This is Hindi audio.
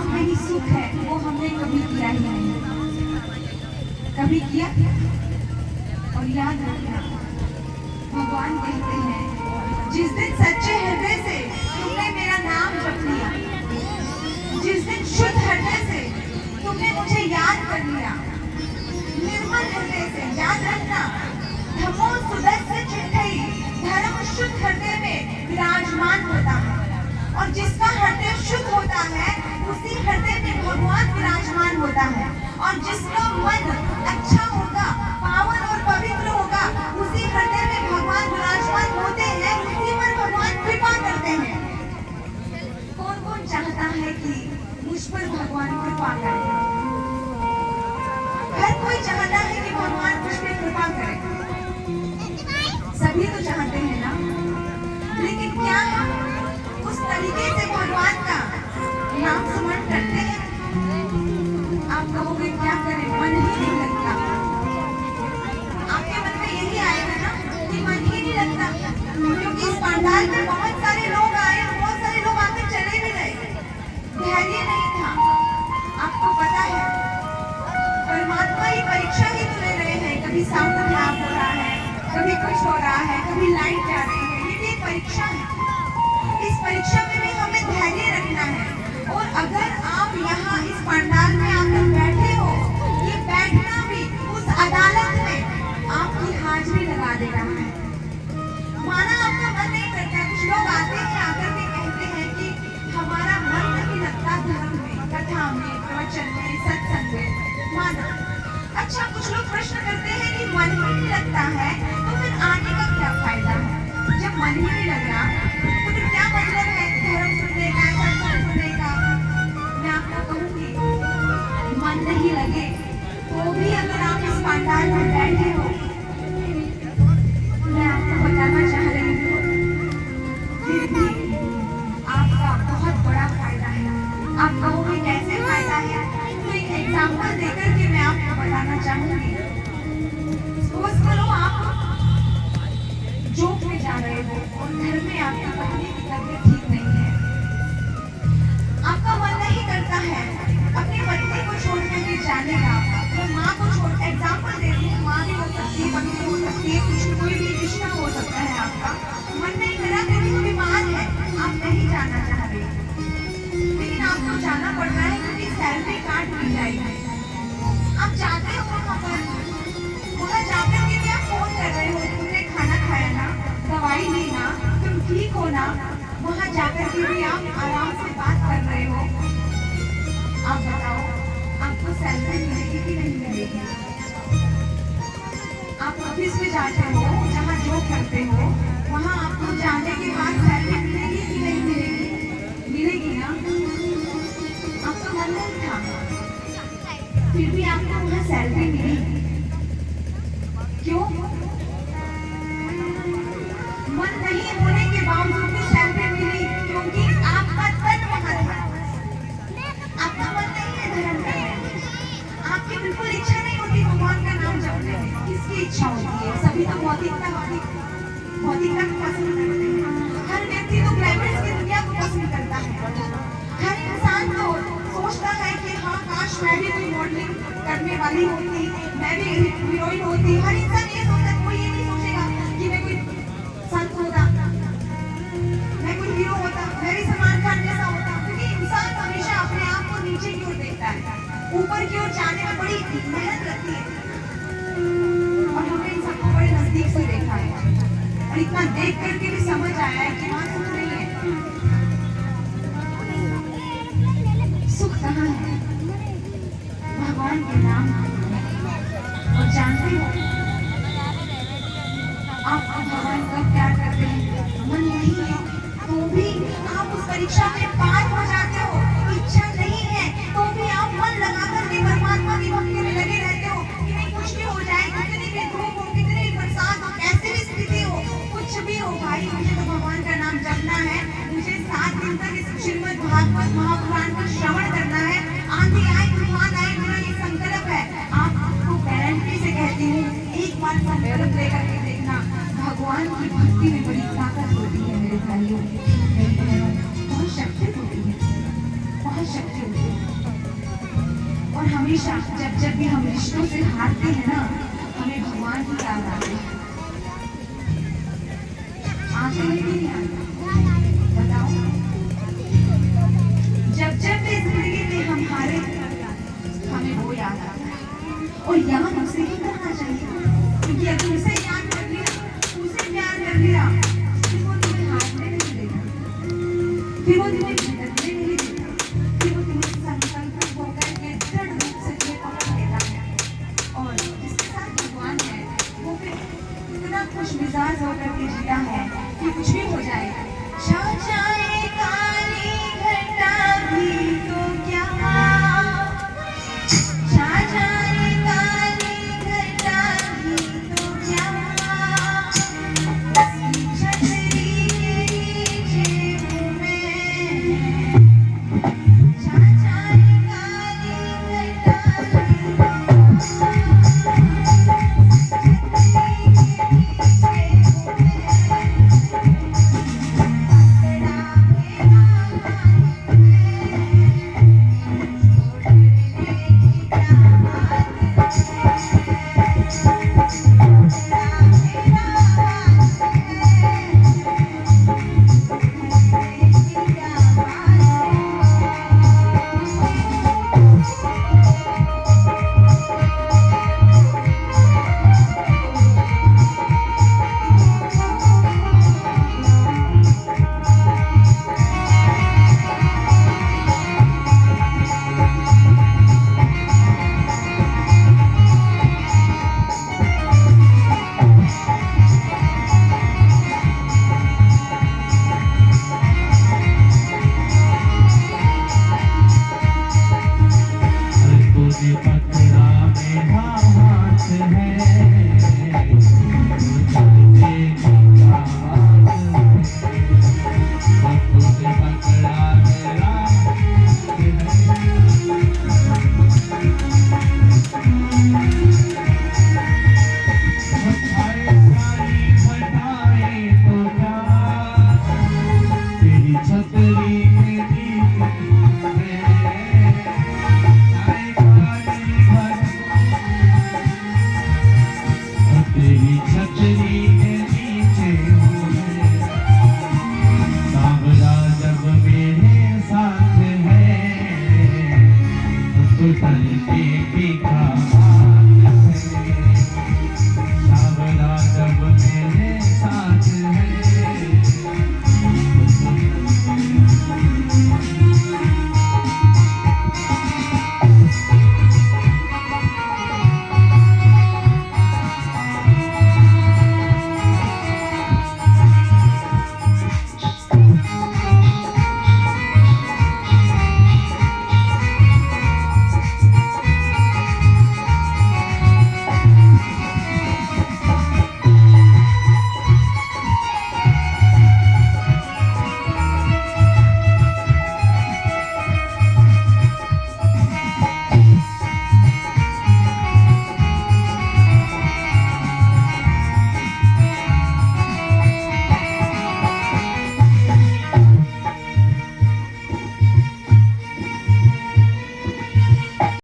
नाम में ही सुख है वो हमने कभी किया ही नहीं, कभी किया। और याद रखना, भगवान कहते हैं जिस दिन सच्चे हृदय से तुमने मेरा नाम जप लिया, जिस दिन शुद्ध हृदय से तुमने मुझे याद कर लिया, निर्मल हृदय से, याद रखना, धमो सुदस्य चिट्ठई, धर्म शुद्ध हृदय में विराजमान होता है। और जिसका हृदय शुद्ध होता है उसी हृदय में भगवान विराजमान होता है। और जिसका मन अच्छा होगा, पावन और पवित्र होगा, उसी हृदय में भगवान विराजमान होते हैं, उसी पर भगवान कृपा करते हैं। कौन कौन चाहता है कि मुझ पर भगवान कृपा करे? हर कोई चाहता है कि भगवान मुझ पर कृपा करे, सभी तो चाहते हैं ना। लेकिन क्या हम उस तरीके से भगवान का नाम स्मरण करते हैं? आप कहोगे क्या करें, मन ही नहीं लगता। आपके मन में यही आएगा ना कि मन ही नहीं लगता, क्योंकि इस पंडाल में बहुत सारे लोग आए, बहुत सारे लोग आकर चले भी गए, धैर्य नहीं था। आपको पता है परमात्मा ही परीक्षा ही तो ले रहे हैं, कभी साउंड खराब हो रहा है, कभी कुछ हो रहा है, कभी लाइट जा रही है, ये भी परीक्षा है। इस परीक्षा में भी हमें धैर्य रखना है। और अगर आप यहाँ इस पंडाल में आकर बैठे हो, ये बैठना भी उस अदालत में आपकी हाजिरी लगा दे रहा है। माना आपका मन नहीं करता, कुछ लोग आते हैं आकर के कहते हैं कि हमारा मन नहीं लगता धर्म में, कथा में, प्रवचन में, सत्संग में। माना अच्छा, कुछ लोग प्रश्न करते हैं कि मन ही नहीं लगता है तो फिर आने का क्या फायदा है? जब मन ही नहीं लग रहा तो फिर क्या मतलब है धर्म सुनने का, सत्संग सुनने का? मैं आपको कहूंगी, मन नहीं लगे तो भी अगर आप इस पंडाल में बैठे हो, मैं आपको बताना चाह रही हूँ, फिर भी आपका बहुत बड़ा फायदा है। आप कहोगे कैसे फायदा है? तो एक एग्जाम्पल देकर के मैं आपको बताना चाहूंगी। सपोज करो आप जॉब में जा रहे हो और घर में आपकी पत्नी की तबीयत ठीक नहीं है, आपका मन नहीं करता है अपनी पत्नी को छोड़ करके जाने का, तो माँ को छोड़, एग्जाम्पल दे रही हूँ, माँ भी हो सकती है, पत्नी हो सकती है, कुछ कोई भी रिश्ता हो सकता है। आपका मन नहीं करा क्योंकि वो बीमार है, आप नहीं जाना चाह रहे, लेकिन आपको जाना पड़ रहा है क्योंकि सैलरी कार्ड मिल जाएगी। आप जाते हो वहाँ पर, वहाँ जाकर के भी आप फोन कर रहे हो, तुमने खाना खाया ना, दवाई ली ना, तुम ठीक हो ना, वहाँ जाकर के भी आप आराम से बात कर रहे हो। आप बताओ आपको सैलरी मिलेगी कि नहीं मिलेगी? आप ऑफिस में जाते हो, जहाँ जॉब करते हो, वहाँ आपको जाने के बाद सैलरी मिलेगी कि नहीं मिलेगी? मिलेगी ना। आपका मन नहीं था, फिर भी आपको वहाँ सैलरी मिली, क्यों? मन नहीं होने के बावजूद भी सैलरी मिली, क्योंकि आपका तन वहाँ था। आपका मन नहीं है धर्म करने में, आपकी बिल्कुल इच्छा नहीं होती भगवान का नाम जपने में। किसकी इच्छा होती है? सभी तो भौतिकता को पसंद करते हैं। हर व्यक्ति तो ग्लैमरस की दुनिया को पसंद करता है। हर इंसान तो सोचता है कि हाँ, काश मैं भी कोई मॉडलिंग करने वाली होती, मैं भी हीरोइन होती। हर इंसान ये सोचता, कोई ये नहीं सोचेगा कि मैं कोई संत होता, मैं कोई हीरो होता, मैं भी सलमान खान जैसा होता। क्योंकि इंसान हमेशा अपने आप को नीचे की ओर देखता है, ऊपर की ओर जाने में बड़ी मेहनत लगती है। और हमने इन सबको बड़े नजदीक से देखा है, और इतना देख करके भी समझ आया है कि वहाँ सुख नहीं है। सुख कहाँ है? भगवान के नाम। और जानते हो आप भगवान कब प्यार करते हैं? मन नहीं है तो भी आप उस परीक्षा में पार हो जाते हो। इच्छा नहीं है तो भी आप मन लगा करके परमात्मा की भक्ति में लगे रहते हो कि नहीं, कुछ भी हो जाए, कितनी भी धूप हो, कितनी भी बरसात हो, कैसी भी स्थिति हो, कुछ भी हो, भाई मुझे तो भगवान का नाम जपना है, मुझे 7 दिन तक इस श्रीमद् भागवत महापुराण का श्रवण करना है। आंधी आए, तूफान आए, मेरा ये संकल्प है। आपको गारंटी से कहती हूँ, एक बार संकल्प लेकर के देखना, भगवान की भक्ति में बड़ी ताकत होती है मेरे भाइयों, बहुत शक्ति होती है, बहुत शक्ति होती है। और हमेशा जब जब भी हम रिश्तों से हारते हैं ना, हमें भगवान की याद आती है। आते हैं कि नहीं आते? बताओ। जब जब भी जिंदगी में हम हारे, हमें वो याद आता है। और याद उसे ही करना चाहिए, क्योंकि अगर उसे याद कर लिया, उसे प्यार कर लिया, फिर वो तुम्हें हारने नहीं देगा, फिर वो तुम्हें भटकने नहीं देगा, फिर वो तुम्हें संकल्प होकर के दृढ़ रूप से तुम्हें पकड़ लेता है। और जिसके साथ भगवान है, वो फिर इतना खुश मिजाज होकर के जीता है कि कुछ भी हो जाए, छा जाए काली घटा भी तो क्या, छा जाए काली घटा भी तो क्या, उसकी छतरी के नीचे हूँ मैं, छा जाए काली घटा भी तो के